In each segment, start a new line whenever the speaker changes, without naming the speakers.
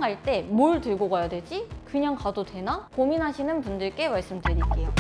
갈 때 뭘 들고 가야 되지? 그냥 가도 되나? 고민하시는 분들께 말씀드릴게요.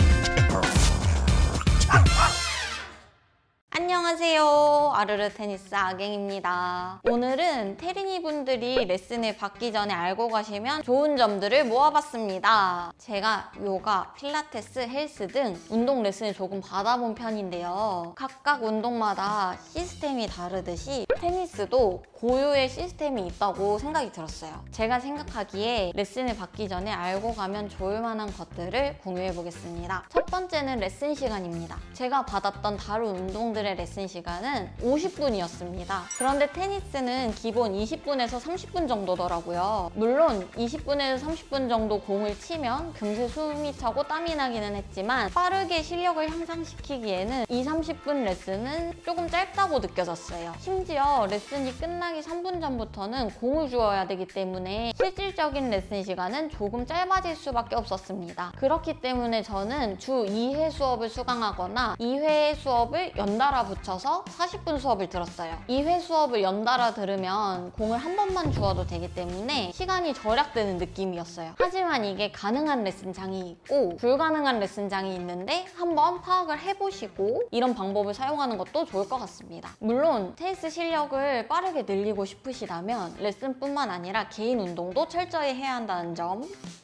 안녕하세요. 아르르 테니스 아갱입니다. 오늘은 테린이 분들이 레슨을 받기 전에 알고 가시면 좋은 점들을 모아봤습니다. 제가 요가, 필라테스, 헬스 등 운동 레슨을 조금 받아본 편인데요. 각각 운동마다 시스템이 다르듯이 테니스도 고유의 시스템이 있다고 생각이 들었어요. 제가 생각하기에 레슨을 받기 전에 알고 가면 좋을 만한 것들을 공유해보겠습니다. 첫 번째는 레슨 시간입니다. 제가 받았던 다른 운동들의 레슨 시간은 50분이었습니다. 그런데 테니스는 기본 20분에서 30분 정도더라고요. 물론 20분에서 30분 정도 공을 치면 금세 숨이 차고 땀이 나기는 했지만 빠르게 실력을 향상시키기에는 20-30분 레슨은 조금 짧다고 느껴졌어요. 심지어 레슨이 끝나기 3분 전부터는 공을 주어야 되기 때문에 실질적인 레슨 시간은 조금 짧아질 수밖에 없었습니다. 그렇기 때문에 저는 주 2회 수업을 수강하거나 2회 수업을 연달아 붙여서 40분 수업을 들었어요. 2회 수업을 연달아 들으면 공을 한 번만 주어도 되기 때문에 시간이 절약되는 느낌이었어요. 하지만 이게 가능한 레슨장이 있고 불가능한 레슨장이 있는데 한번 파악을 해보시고 이런 방법을 사용하는 것도 좋을 것 같습니다. 물론 테니스 실력을 빠르게 늘리고 싶으시다면 레슨뿐만 아니라 개인 운동도 철저히 해야 한다는 점.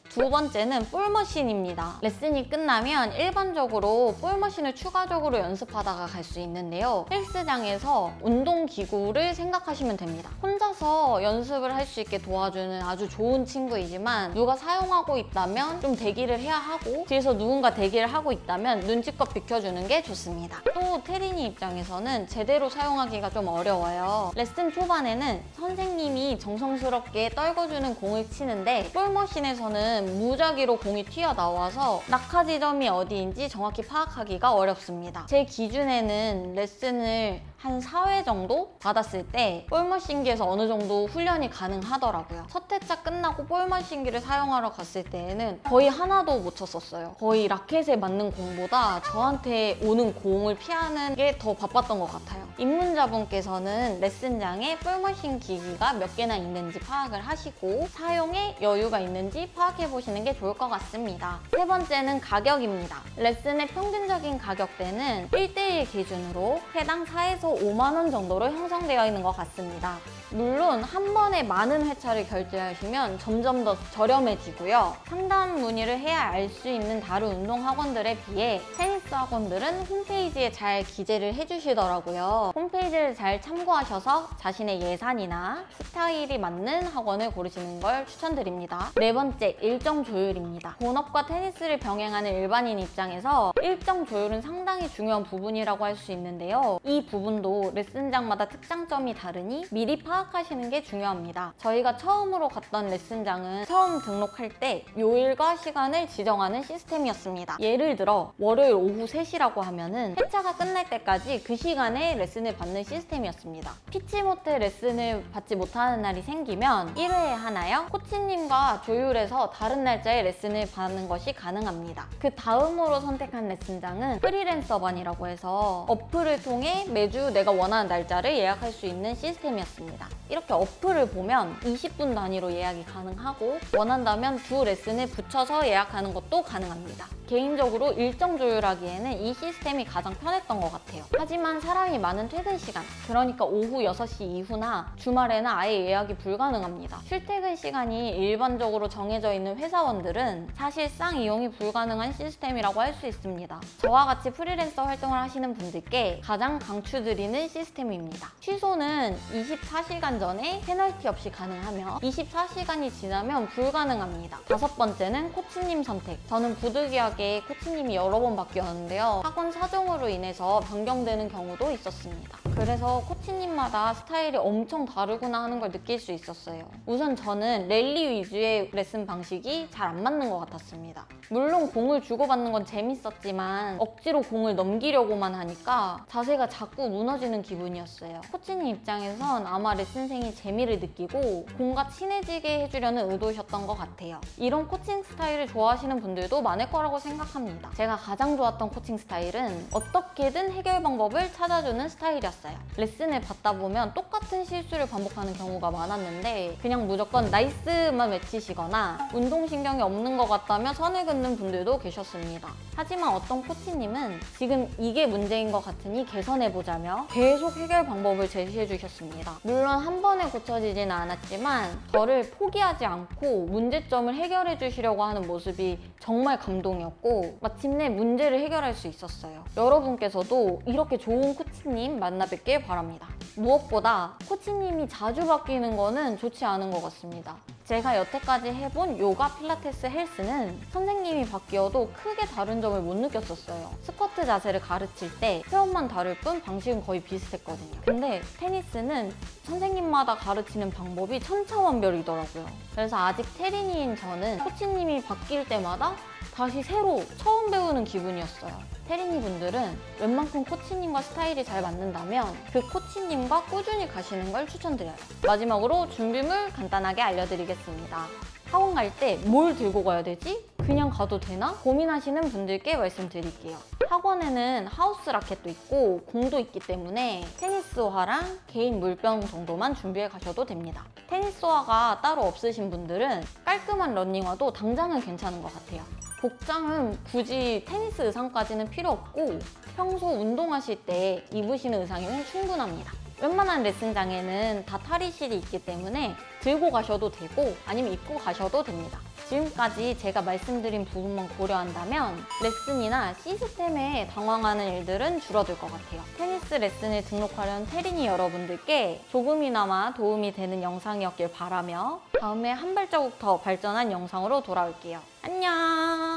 두 번째는 볼머신입니다. 레슨이 끝나면 일반적으로 볼머신을 추가적으로 연습하다가 갈 수 있는데요. 헬스장에서 운동기구를 생각하시면 됩니다. 혼자서 연습을 할 수 있게 도와주는 아주 좋은 친구이지만 누가 사용하고 있다면 좀 대기를 해야 하고 뒤에서 누군가 대기를 하고 있다면 눈치껏 비켜주는 게 좋습니다. 또 테린이 입장에서는 제대로 사용하기가 좀 어려워요. 레슨 초반에는 선생님이 정성스럽게 떨궈주는 공을 치는데 볼머신에서는 무작위로 공이 튀어나와서 낙하 지점이 어디인지 정확히 파악하기가 어렵습니다. 제 기준에는 레슨을 한 4회 정도 받았을 때 볼머신기에서 어느 정도 훈련이 가능하더라고요. 첫 회차 끝나고 볼머신기를 사용하러 갔을 때에는 거의 하나도 못 쳤었어요. 거의 라켓에 맞는 공보다 저한테 오는 공을 피하는 게 더 바빴던 것 같아요. 입문자분께서는 레슨장에 볼머신 기기가 몇 개나 있는지 파악을 하시고 사용에 여유가 있는지 파악해보시는 게 좋을 것 같습니다. 세 번째는 가격입니다. 레슨의 평균적인 가격대는 1:1 기준으로 회당 4에서 5만 원 정도로 형성되어 있는 것 같습니다. 물론 한 번에 많은 회차를 결제하시면 점점 더 저렴해지고요. 상담 문의를 해야 알 수 있는 다른 운동 학원들에 비해 테니스 학원들은 홈페이지에 잘 기재를 해주시더라고요. 홈페이지를 잘 참고하셔서 자신의 예산이나 스타일이 맞는 학원을 고르시는 걸 추천드립니다. 네 번째, 일정 조율입니다. 본업과 테니스를 병행하는 일반인 입장에서 일정 조율은 상당히 중요한 부분이라고 할 수 있는데요. 이 부분도 레슨장마다 특장점이 다르니 미리 파악하시는 게 중요합니다. 저희가 처음으로 갔던 레슨장은 처음 등록할 때 요일과 시간을 지정하는 시스템이었습니다. 예를 들어 월요일 오후 3시라고 하면은 회차가 끝날 때까지 그 시간에 레슨을 받는 시스템이었습니다. 피치 못해 레슨을 받지 못하는 날이 생기면 1회에 하나요? 코치님과 조율해서 다른 날짜에 레슨을 받는 것이 가능합니다. 그 다음으로 선택한 레슨장은 프리랜서반이라고 해서 어플을 통해 매주 내가 원하는 날짜를 예약할 수 있는 시스템이었습니다. 이렇게 어플을 보면 20분 단위로 예약이 가능하고 원한다면 두 레슨을 붙여서 예약하는 것도 가능합니다. 개인적으로 일정 조율하기에는 이 시스템이 가장 편했던 것 같아요. 하지만 사람이 많은 퇴근 시간, 그러니까 오후 6시 이후나 주말에는 아예 예약이 불가능합니다. 출퇴근 시간이 일반적으로 정해져 있는 회사원들은 사실상 이용이 불가능한 시스템이라고 할 수 있습니다. 저와 같이 프리랜서 활동을 하시는 분들께 가장 강추드리는 시스템입니다. 취소는 24시간 전에 페널티 없이 가능하며 24시간이 지나면 불가능합니다. 다섯 번째는 코치님 선택. 저는 부득이하게 코치님이 여러 번 바뀌었는데요. 학원 사정으로 인해서 변경되는 경우도 있었습니다. 그래서 코치님마다 스타일이 엄청 다르구나 하는 걸 느낄 수 있었어요. 우선 저는 랠리 위주의 레슨 방식이 잘 안 맞는 것 같았습니다. 물론 공을 주고받는 건 재밌었지만 억지로 공을 넘기려고만 하니까 자세가 자꾸 무너지는 기분이었어요. 코치님 입장에선 아마 레슨 수강생이 재미를 느끼고 공과 친해지게 해주려는 의도셨던 것 같아요. 이런 코칭 스타일을 좋아하시는 분들도 많을 거라고 생각합니다. 제가 가장 좋았던 코칭 스타일은 어떻게든 해결 방법을 찾아주는 스타일이었어요. 레슨을 받다 보면 똑같은 실수를 반복하는 경우가 많았는데 그냥 무조건 나이스만 외치시거나 운동신경이 없는 것 같다며 선을 긋는 분들도 계셨습니다. 하지만 어떤 코치님은 지금 이게 문제인 것 같으니 개선해보자며 계속 해결 방법을 제시해 주셨습니다. 물론 한 번에 고쳐지지는 않았지만 저를 포기하지 않고 문제점을 해결해 주시려고 하는 모습이 정말 감동이었고 마침내 문제를 해결할 수 있었어요. 여러분께서도 이렇게 좋은 코치님 만나 뵙길 바랍니다. 무엇보다 코치님이 자주 바뀌는 거는 좋지 않은 것 같습니다. 제가 여태까지 해본 요가, 필라테스, 헬스는 선생님이 바뀌어도 크게 다른 점을 못 느꼈었어요. 스쿼트 자세를 가르칠 때 회원만 다를 뿐 방식은 거의 비슷했거든요. 근데 테니스는 선생님마다 가르치는 방법이 천차만별이더라고요. 그래서 아직 테린이인 저는 코치님이 바뀔 때마다 다시 새로 처음 배우는 기분이었어요. 테린이 분들은 웬만큼 코치님과 스타일이 잘 맞는다면 그 코치님과 꾸준히 가시는 걸 추천드려요. 마지막으로 준비물 간단하게 알려드리겠습니다. 학원 갈 때 뭘 들고 가야 되지? 그냥 가도 되나? 고민하시는 분들께 말씀드릴게요. 학원에는 하우스 라켓도 있고 공도 있기 때문에 테니스화랑 개인 물병 정도만 준비해 가셔도 됩니다. 테니스화가 따로 없으신 분들은 깔끔한 러닝화도 당장은 괜찮은 것 같아요. 복장은 굳이 테니스 의상까지는 필요 없고 평소 운동하실 때 입으시는 의상이면 충분합니다. 웬만한 레슨장에는 다 탈의실이 있기 때문에 들고 가셔도 되고 아니면 입고 가셔도 됩니다. 지금까지 제가 말씀드린 부분만 고려한다면 레슨이나 시스템에 당황하는 일들은 줄어들 것 같아요. 테니스 레슨을 등록하려는 테린이 여러분들께 조금이나마 도움이 되는 영상이었길 바라며 다음에 한 발자국 더 발전한 영상으로 돌아올게요. 안녕!